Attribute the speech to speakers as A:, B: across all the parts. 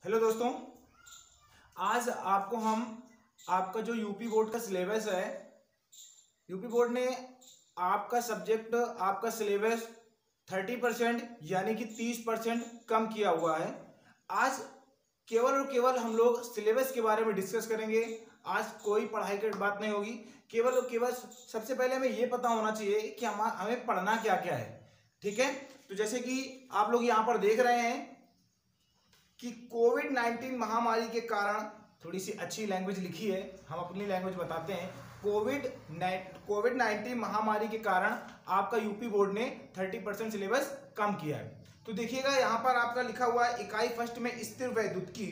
A: Hello दोस्तों, आज आपको हम आपका जो यूपी बोर्ड का सिलेबस है, यूपी बोर्ड ने आपका सब्जेक्ट आपका सिलेबस 30% यानी कि 30% कम किया हुआ है। आज केवल और केवल हम लोग सिलेबस के बारे में डिस्कस करेंगे। आज कोई पढ़ाई की बात नहीं होगी, केवल और केवल सबसे पहले हमें ये पता होना चाहिए कि हमें पढ़ना क्या क्या है। ठीक है, तो जैसे कि आप लोग यहाँ पर देख रहे हैं कि कोविड-19 महामारी के कारण, थोड़ी सी अच्छी लैंग्वेज लिखी है, हम अपनी लैंग्वेज बताते हैं। कोविड-19 महामारी के कारण आपका यूपी बोर्ड ने 30% सिलेबस कम किया है। तो देखिएगा यहाँ पर आपका लिखा हुआ है, इकाई फर्स्ट में स्थिर वैद्युत की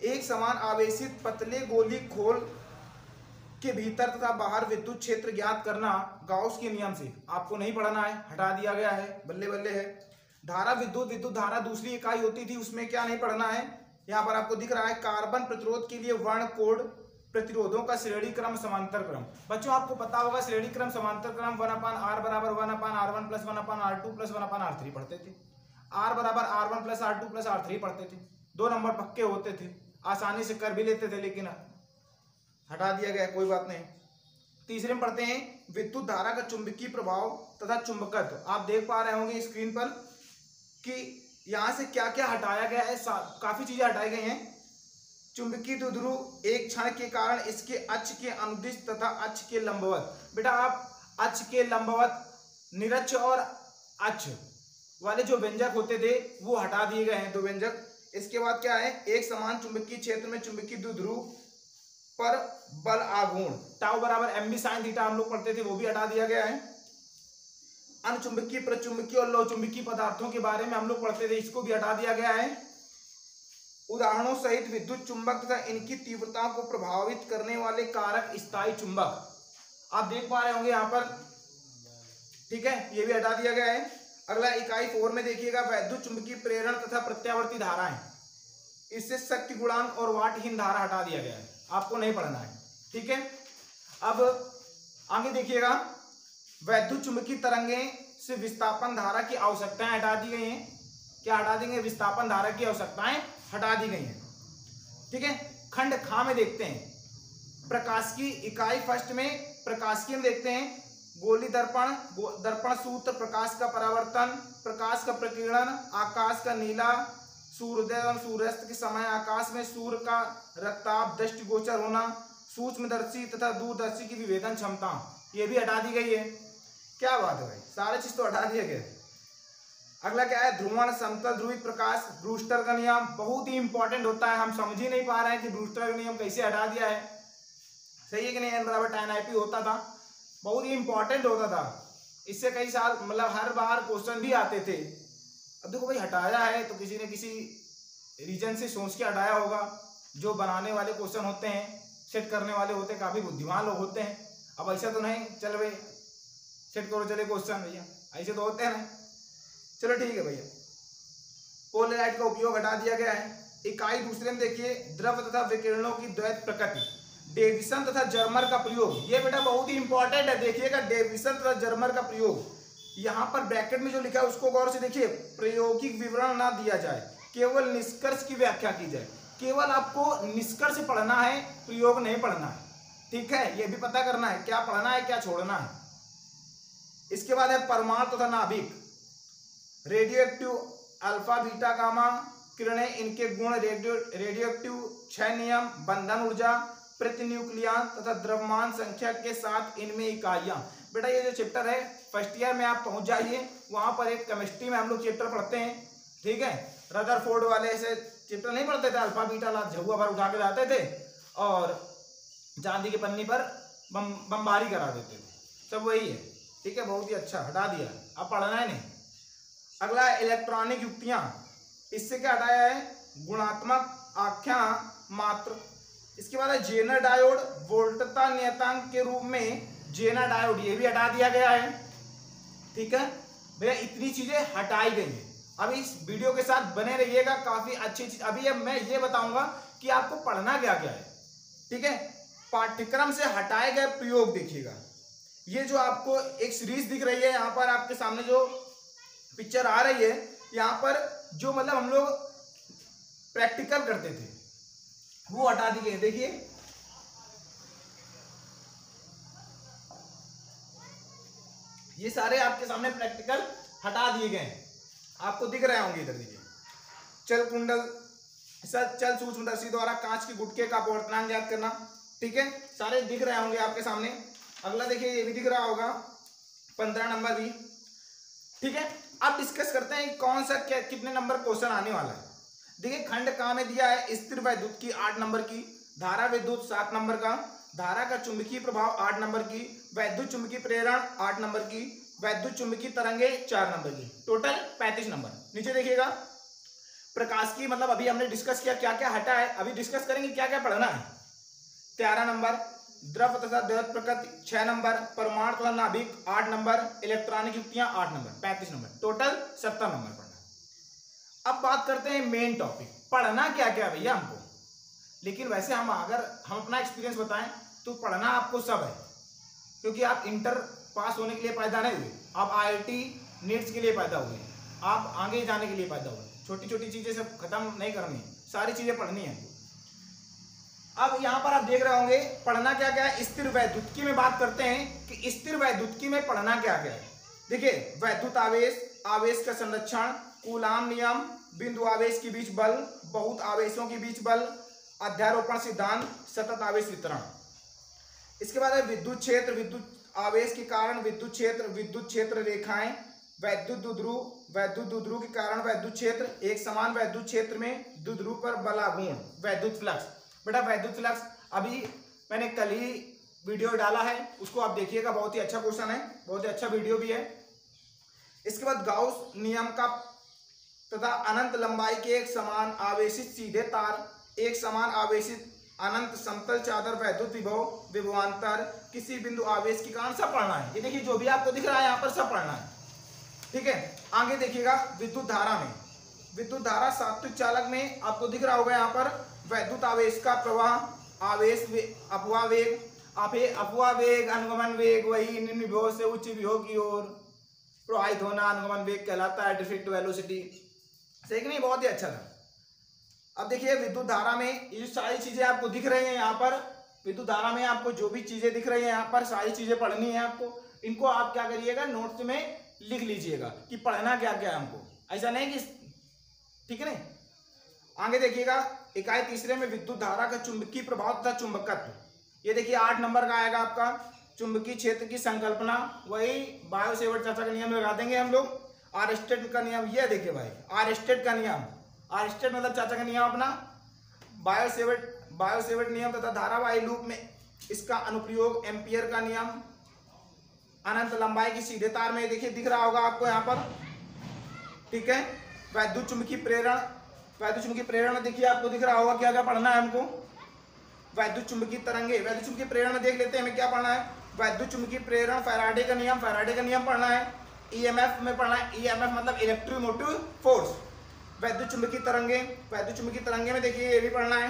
A: एक समान आवेशित पतले गोली खोल के भीतर तथा बाहर विद्युत क्षेत्र ज्ञात करना गाउस के नियम से। आपको नहीं पढ़ना है, हटा दिया गया है, बल्ले बल्ले है। धारा विद्युत धारा दूसरी इकाई होती थी, उसमें क्या नहीं पढ़ना है। यहाँ पर आपको दिख रहा है कार्बन प्रतिरोध के लिए वर्ण कोड प्रतिरोधों का श्रेणी क्रम समांतर क्रम। बच्चों आपको पता होगा श्रेणी क्रम समांतर क्रम 1/r बराबर 1/r1 plus 1/r2 plus 1/r3 पढ़ते थे। r बराबर r1 plus r2 plus r3 पढ़ते थे। 2 नंबर पक्के होते थे, आसानी से कर भी लेते थे, लेकिन हटा दिया गया, कोई बात नहीं। तीसरे में पढ़ते हैं विद्युत धारा का चुंबकीय प्रभाव तथा चुंबकत्व। आप देख पा रहे होंगे स्क्रीन पर कि यहां से क्या क्या हटाया गया है, काफी चीजें हटाई गई हैं। चुंबकीय द्विध्रुव एक क्षण के कारण इसके अक्ष के अनुदिश तथा अक्ष के लंबवत। बेटा आप अक्ष के लंबवत, निरक्ष और अक्ष वाले जो व्यंजक होते थे वो हटा दिए गए हैं, 2 व्यंजक। इसके बाद क्या है, एक समान चुंबकीय क्षेत्र में चुंबकीय द्विध्रुव पर बल आघूर्ण टाउ बराबर एम बी साइन थीटा हम लोग पढ़ते थे, वो भी हटा दिया गया है। अनुचुंबकीय, प्रचुंबकीय और लौहचुंबकीय पदार्थों के बारे में हम लोग पढ़ते थे, इसको भी हटा दिया गया है। उदाहरणों सहित विद्युत चुंबक तथा इनकी तीव्रताओं को प्रभावित करने वाले कारक स्थायी चुंबक आप देख पा रहे होंगे यहाँ पर। ठीक है, ये भी हटा दिया गया है। अगला इकाई 4 में देखिएगा वैद्युत चुंबकीय प्रेरण तथा प्रत्यावर्ती धाराएं, इससे शक्ति गुणांक और वाटहीन धारा हटा दिया गया है, आपको नहीं पढ़ना है। ठीक है, अब आगे देखिएगा वैद्युत चुंबकीय तरंगे से विस्थापन धारा की आवश्यकताएं हटा दी गई हैं। क्या हटा देंगे, विस्थापन धारा की आवश्यकताएं हटा दी गई हैं। ठीक है, खंड खा में देखते हैं प्रकाश की इकाई फर्स्ट में प्रकाशिकी में देखते हैं गोली दर्पण, दर्पण सूत्र, प्रकाश का परावर्तन, प्रकाश का प्रकीर्णन, आकाश का नीला, सूर्योदय एवं सूर्यास्त के समय आकाश में सूर्य का रक्ताभ दृष्टिगोचर होना, सूक्ष्मदर्शी तथा दूरदर्शी की विभेदन क्षमता, ये भी हटा दी गई है। क्या बात है भाई, सारे चीज तो हटा दिए गए। अगला क्या है, ध्रुवण समतल ध्रुवी प्रकाश, ब्रूस्टर का नियम बहुत ही इंपॉर्टेंट होता है। हम समझ ही नहीं पा रहे हैं कि ब्रूस्टर का नियम कैसे हटा दिया है। सही है कि नहीं, n बराबर tan IP होता था, बहुत ही इंपॉर्टेंट होता था। इससे कई साल मतलब हर बार क्वेश्चन भी आते थे। अब देखो भाई, हटाया है तो किसी ने किसी रीजन से सोच के हटाया होगा। जो बनाने वाले क्वेश्चन होते हैं, सेट करने वाले होते हैं, काफी बुद्धिमान लोग होते हैं। अब ऐसा तो नहीं चल भाई सेट करो चले क्वेश्चन, भैया ऐसे तो होते हैं ना। चलो ठीक है भैया, पोलराइड का उपयोग हटा दिया गया है। इकाई दूसरे में देखिए द्रव तथा विकिरणों की द्वैत प्रकृति, डेविसन तथा जर्मर का प्रयोग, ये बेटा बहुत ही इंपॉर्टेंट है। देखिएगा डेविसन तथा जर्मर का प्रयोग, यहाँ पर ब्रैकेट में जो लिखा है उसको गौर से देखिए। प्रायोगिक विवरण ना दिया जाए, केवल निष्कर्ष की व्याख्या की जाए। केवल आपको निष्कर्ष पढ़ना है, प्रयोग नहीं पढ़ना है। ठीक है, ये भी पता करना है क्या पढ़ना है क्या छोड़ना है। इसके बाद है परमाणु तथा नाभिक, radio active alpha beta gamma किरणें, इनके गुण, रेडियो एक्टिव क्षय नियम, बंधन ऊर्जा, प्रतिन्यूक्लियन तथा द्रव्यमान संख्या के साथ इनमें इकाइयां। बेटा ये जो चैप्टर है फर्स्ट ईयर में आप पहुंच जाइए, वहां पर एक केमिस्ट्री में हम लोग चैप्टर पढ़ते हैं। ठीक है, रदरफोर्ड वाले ऐसे चैप्टर नहीं पढ़ते थे, अल्फा बीटा ला झुआ भर उठा के जाते थे और चांदी की पन्नी पर बमबारी करा देते थे, सब वही है। ठीक है, बहुत ही अच्छा, हटा दिया, अब पढ़ना है नहीं। अगला इलेक्ट्रॉनिक युक्तियां, इससे क्या हटाया है, गुणात्मक आख्या मात्र। इसके बाद है जेनर डायोड, वोल्टता नियतांक के रूप में जेनर डायोड, ये भी हटा दिया गया है। ठीक है भैया, इतनी चीजें हटाई गई हैं। अब इस वीडियो के साथ बने रहिएगा, काफी अच्छी चीज। अभी अब मैं ये बताऊंगा कि आपको पढ़ना क्या क्या है। ठीक है, पाठ्यक्रम से हटाए गए प्रयोग देखिएगा। ये जो आपको एक सीरीज दिख रही है, यहाँ पर आपके सामने जो पिक्चर आ रही है, यहाँ पर जो मतलब हम लोग प्रैक्टिकल करते थे वो हटा दिए। देखिए ये सारे आपके सामने प्रैक्टिकल हटा दिए गए हैं, आपको दिख रहे होंगे इधर। देखिए चल कुंडल चल सूक्ष्मदर्शी द्वारा कांच के गुटके का अपवर्तनांक ज्ञात करना, ठीक है, सारे दिख रहे होंगे आपके सामने। अगला देखिए ये भी दिख रहा होगा 15 नंबर भी, ठीक है। अब डिस्कस करते हैं कौन सा कितने नंबर क्वेश्चन आने वाला है। देखिए खंड का में दिया है स्थिर वैद्युत की 8 नंबर की, धारा विद्युत 7 नंबर का, धारा का चुंबकीय प्रभाव 8 नंबर की, वैद्युत चुंबकीय प्रेरण 8 नंबर की, वैद्युत चुंबकीय तरंगे 4 नंबर की, टोटल 35 नंबर। नीचे देखिएगा प्रकाश की, मतलब अभी हमने डिस्कस किया क्या क्या हटा है, अभी डिस्कस करेंगे क्या क्या पढ़ना है। 13 नंबर, द्रव तथा द्वैत प्रकृति 6 नंबर, परमाणु तथा नाभिक 8 नंबर, इलेक्ट्रॉनिक युक्तियां 8 नंबर, 35 नंबर, टोटल 70 नंबर पढ़ना। अब बात करते हैं मेन टॉपिक, पढ़ना क्या क्या भैया हमको। लेकिन वैसे हम अगर हम अपना एक्सपीरियंस बताएं तो पढ़ना आपको सब है, क्योंकि आप इंटर पास होने के लिए पैदा नहीं हुए, आप IIT नीट्स के लिए पैदा हुए, आप आगे जाने के लिए पैदा हुए। छोटी छोटी चीजें सब खत्म नहीं करनी, सारी चीजें पढ़नी है। अब यहाँ पर आप देख रहे होंगे पढ़ना क्या क्या है। स्थिर वैद्युतिकी में बात करते हैं कि स्थिर वैद्युतिकी में पढ़ना क्या क्या है। देखिए वैद्युत आवेश, आवेश का संरक्षण, कूलाम नियम, बिंदु आवेश के बीच बल, बहुत आवेशों के बीच बल, अध्यारोपण सिद्धांत, सतत आवेश वितरण। इसके बाद है विद्युत क्षेत्र, विद्युत आवेश के कारण विद्युत क्षेत्र, विद्युत क्षेत्र रेखाएं, वैद्युत द्विध्रुव के कारण वैद्युत क्षेत्र, एक समान वैद्युत क्षेत्र में द्विध्रुव पर बलागुण, वैद्युत फ्लक्स। बेटा वैद्युत फ्लक्स अभी मैंने कल ही वीडियो डाला है, उसको आप देखिएगा, बहुत ही अच्छा क्वेश्चन है, बहुत ही अच्छा वीडियो भी है। इसके बाद गाउस नियम का तथा अनंत लंबाई के एक समान आवेशित सीधे तार, एक समान आवेशित अनंत समतल चादर वैद्युत विभव विभवांतर किसी बिंदु आवेश के कारण सब पढ़ना है। ये देखिए जो भी आपको दिख रहा है यहाँ पर सब पढ़ना है, ठीक है। आगे देखिएगा विद्युत धारा में, विद्युत धारा सात्विक चालक में आपको दिख रहा होगा यहाँ पर वैद्युत आवेश का प्रवाह, आवेश अपवाह वेग, अपवाह वेग अनुगमन वेग वही निम्न विभव से उच्च विभव की ओर प्रवाहित होना अनुगमन वेग कहलाता है, डिफरेक्ट वेलोसिटी। सही कि नहीं, बहुत ही अच्छा था। अब देखिए विद्युत धारा में ये सारी चीजें आपको दिख रही हैं यहाँ पर, विद्युत धारा में आपको जो भी चीजें दिख रही हैं यहाँ पर सारी चीजें पढ़नी है आपको। इनको आप क्या करिएगा नोट्स में लिख लीजिएगा कि पढ़ना क्या क्या है हमको, ऐसा नहीं कि, ठीक है नहीं। आगे देखिएगा इकाई तीसरे में विद्युत धारा का चुंबकीय प्रभाव तथा चुंबकत्व। ये देखिए 8 नंबर का आएगा आपका चुंबकीय क्षेत्र की संकल्पना, वही बायो सेवर्ट चाचा का नियम लगा देंगे हम लोग। आरस्टेड का नियम, ये देखिए भाई आरस्टेड का नियम, आरस्टेड मतलब चाचा का नियम अपना, बायो सेवर्ट नियम तथा धारावाही लूप में इसका अनुप्रयोग, एम्पियर का नियम, अनंत लंबाई की सीधे तार में देखिए दिख रहा होगा आपको यहाँ पर, ठीक है। वैद्युत चुंबकीय प्रेरण, वैद्युत चुंबकीय प्रेरण में देखिए आपको दिख रहा होगा क्या क्या पढ़ना है हमको। वैद्युत चुंबकीय तरंगे, वैद्युत चुंबकीय प्रेरण में देख लेते हैं हमें क्या पढ़ना है। वैद्युत चुंबकीय प्रेरण फैराडे का नियम, फैराडे का नियम पढ़ना है। EMF में पढ़ना है, EMF मतलब इलेक्ट्रोमोटिव फोर्स। वैद्युत चुंबकीय तरंगे, वैद्युत चुंबकीय तरंगे में देखिए ये भी पढ़ना है,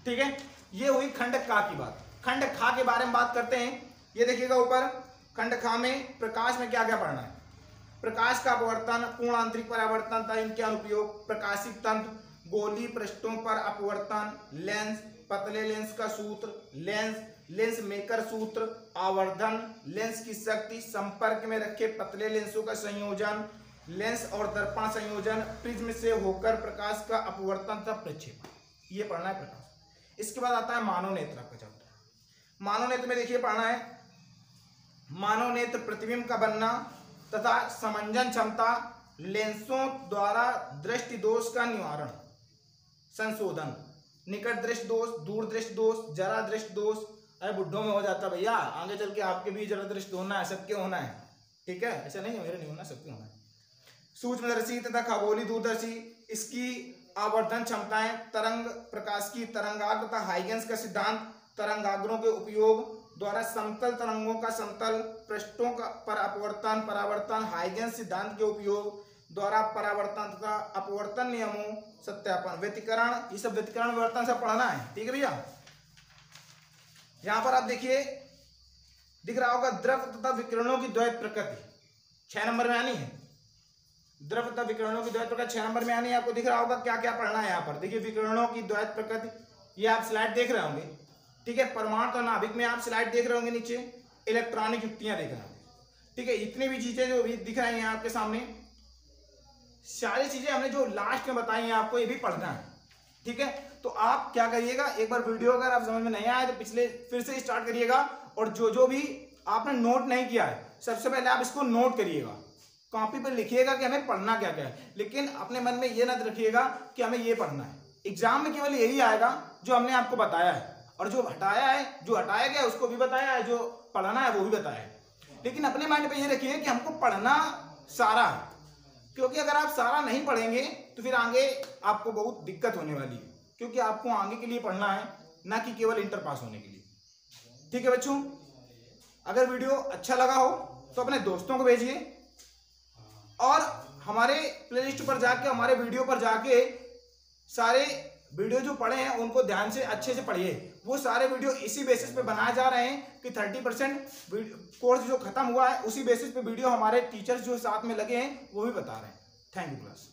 A: ठीक है। ये हुई खंड का की बात। खंड खा के बारे में बात करते हैं। ये देखिएगा ऊपर खंड खा में प्रकाश में क्या क्या पढ़ना है। प्रकाश का अपवर्तन, पूर्ण आंतरिक परावर्तन तथा इनके अनुप्रयोग, प्रकाशिक तंत्र, गोलीय पृष्ठों पर अपवर्तन, लेंस, पतले लेंस का सूत्र, लेंस मेकर सूत्र, आवर्धन, लेंस की शक्ति, संपर्क में रखे पतले लेंसों का संयोजन, लेंस और दर्पण संयोजन, प्रिज्म से होकर प्रकाश का अपवर्तन तथा प्रक्षेपण, ये पढ़ना है प्रकाश। इसके बाद आता है मानव नेत्र आपका चैप्टर। मानव नेत्र में देखिए पढ़ना है मानव नेत्र प्रतिबिंब का बनना तथा समंजन क्षमता, लेंसों द्वारा दृष्टि दोष का निवारण, संशोधन, निकट दृष्टि दोष, दूर दृष्टि दोष, जरा दृष्टि दोष। अरे बुढ़ों में हो जाता भैया, आगे चल के आपके भी जरा दृष्टि होना है, सबके होना है, ठीक है, ऐसा नहीं है मेरे नहीं होना, सबके होना है। सूक्ष्मदर्शी तथा खगोलीय दूरदर्शी, इसकी आवर्धन क्षमताएं, तरंग प्रकाश की तरंगाग्र तथा हाइगेंस का सिद्धांत, तरंगाग्रों के उपयोग द्वारा समतल तरंगों का समतल पृष्ठों का पर अपवर्तन परावर्तन, हाइगेंस सिद्धांत के उपयोग द्वारा परावर्तन तथा अपवर्तन नियमों सत्यापन, व्यतिकरण, ये सब व्यतिकरण विवर्तन सब पढ़ना है, ठीक है भैया। यहां पर आप देखिए दिख रहा होगा द्रव तथा विकिरणों की द्वैत प्रकृति, 6 नंबर में आनी है। द्रव तथा विकरणों की द्वैत प्रकृति 6 नंबर में आनी है। आपको दिख रहा होगा क्या क्या पढ़ना है यहाँ पर। देखिए विकरणों की द्वैत प्रकृति, ये आप स्लाइड देख रहे होंगे, ठीक है। परमाणु और नाभिक में आप स्लाइड देख रहे होंगे, नीचे इलेक्ट्रॉनिक युक्तियां देख रहे होंगे, ठीक है। इतनी भी चीजें जो भी दिख रही हैं आपके सामने, सारी चीजें हमने जो लास्ट में बताई हैं आपको, ये भी पढ़ना है, ठीक है। तो आप क्या करिएगा, एक बार वीडियो अगर आप समझ में नहीं आए तो पिछले फिर से स्टार्ट करिएगा, और जो जो भी आपने नोट नहीं किया है सबसे पहले आप इसको नोट करिएगा, कॉपी पर लिखिएगा कि हमें पढ़ना क्या क्या है। लेकिन अपने मन में ये न रखिएगा कि हमें ये पढ़ना है। एग्जाम में केवल यही आएगा जो हमने आपको बताया है, और जो हटाया है, जो हटाया गया उसको भी बताया है, जो पढ़ना है वो भी बताया है। लेकिन अपने माइंड पे ये रखिए कि हमको पढ़ना सारा है, क्योंकि अगर आप सारा नहीं पढ़ेंगे तो फिर आगे आपको बहुत दिक्कत होने वाली है, क्योंकि आपको आगे के लिए पढ़ना है, ना कि केवल इंटर पास होने के लिए, ठीक है बच्चों। अगर वीडियो अच्छा लगा हो तो अपने दोस्तों को भेजिए, और हमारे प्लेलिस्ट पर जाके, हमारे वीडियो पर जाके सारे वीडियो जो पढ़े हैं उनको ध्यान से अच्छे से पढ़िए। वो सारे वीडियो इसी बेसिस पे बनाए जा रहे हैं कि 30% कोर्स जो खत्म हुआ है उसी बेसिस पे वीडियो हमारे टीचर्स जो साथ में लगे हैं वो भी बता रहे हैं। Thank you class.